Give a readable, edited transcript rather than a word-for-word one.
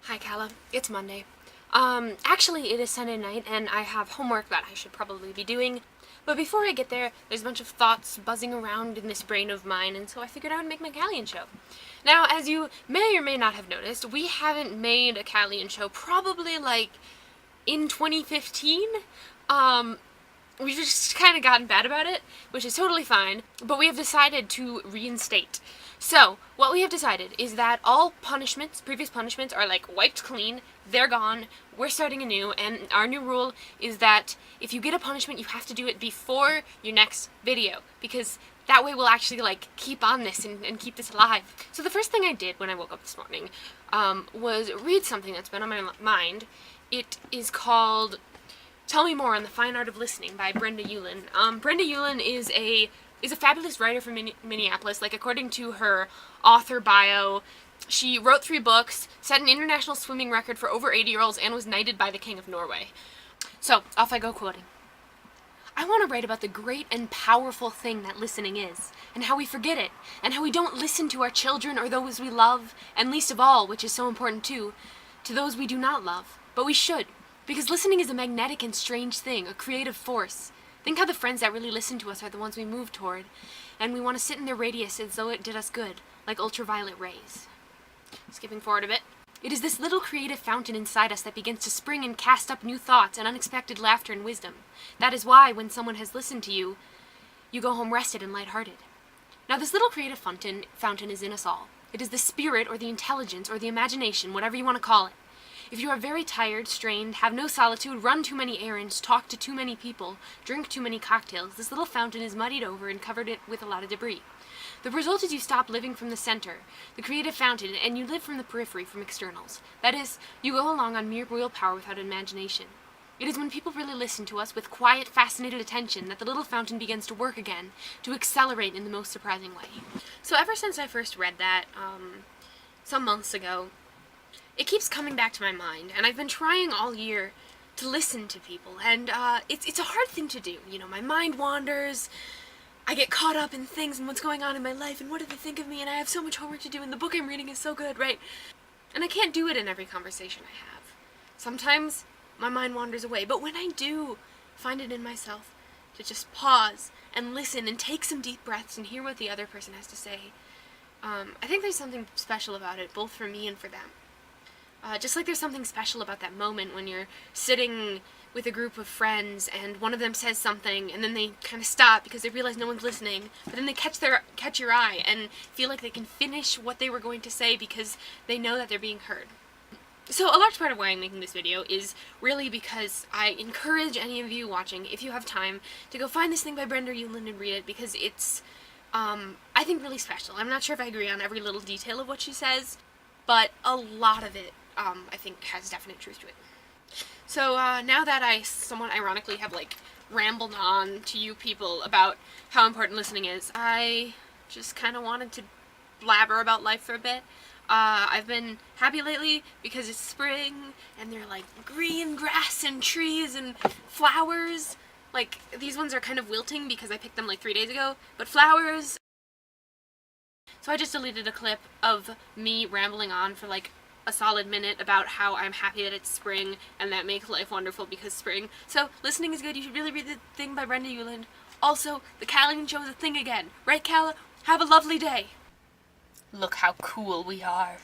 Hi, Calla. It's Monday. Actually, it is Sunday night, and I have homework that I should probably be doing. But before I get there, there's a bunch of thoughts buzzing around in this brain of mine, and so I figured I would make my Callianshow. Now, as you may or may not have noticed, we haven't made a Callianshow probably, in 2015. We've just kind of gotten bad about it, which is totally fine, but we have decided to reinstate. So, what we have decided is that all punishments, previous punishments, are wiped clean, they're gone, we're starting anew, and our new rule is that if you get a punishment, you have to do it before your next video, because that way we'll actually keep on this and keep this alive. So the first thing I did when I woke up this morning was read something that's been on my mind. It is called Tell Me More on the Fine Art of Listening by Brenda Ullin. Brenda Ullin is a fabulous writer from Minneapolis. According to her author bio, she wrote 3 books, set an international swimming record for over 80-year-olds, and was knighted by the King of Norway. So, off I go quoting. I want to write about the great and powerful thing that listening is, and how we forget it, and how we don't listen to our children or those we love, and least of all, which is so important too, to those we do not love. But we should, because listening is a magnetic and strange thing, a creative force. Think how the friends that really listen to us are the ones we move toward, and we want to sit in their radius as though it did us good, like ultraviolet rays. Skipping forward a bit. It is this little creative fountain inside us that begins to spring and cast up new thoughts and unexpected laughter and wisdom. That is why, when someone has listened to you, you go home rested and lighthearted. Now, this little creative fountain is in us all. It is the spirit or the intelligence or the imagination, whatever you want to call it. If you are very tired, strained, have no solitude, run too many errands, talk to too many people, drink too many cocktails, this little fountain is muddied over and covered it with a lot of debris. The result is you stop living from the center, the creative fountain, and you live from the periphery, from externals. That is, you go along on mere willpower without imagination. It is when people really listen to us with quiet, fascinated attention that the little fountain begins to work again, to accelerate in the most surprising way. So ever since I first read that, some months ago, it keeps coming back to my mind, and I've been trying all year to listen to people, and it's a hard thing to do. You know, my mind wanders, I get caught up in things and what's going on in my life, and what do they think of me, and I have so much homework to do, and the book I'm reading is so good, right? And I can't do it in every conversation I have. Sometimes my mind wanders away, but when I do find it in myself to just pause and listen and take some deep breaths and hear what the other person has to say, I think there's something special about it, both for me and for them. Just like there's something special about that moment when you're sitting with a group of friends and one of them says something and then they kind of stop because they realize no one's listening, but then they catch your eye and feel like they can finish what they were going to say because they know that they're being heard. So a large part of why I'm making this video is really because I encourage any of you watching, if you have time, to go find this thing by Brenda Ullin and read it, because it's, I think, really special. I'm not sure if I agree on every little detail of what she says, but a lot of it I think has definite truth to it. So now that I somewhat ironically have rambled on to you people about how important listening is, I just kind of wanted to blabber about life for a bit. I've been happy lately because it's spring and there are green grass and trees and flowers. These ones are kind of wilting because I picked them 3 days ago, but flowers. So I just deleted a clip of me rambling on for a solid minute about how I'm happy that it's spring and that makes life wonderful because spring. So listening is good. You should really read the thing by Brenda Ullin. Also, the Callianshow is a thing again. Right, Calla? Have a lovely day. Look how cool we are.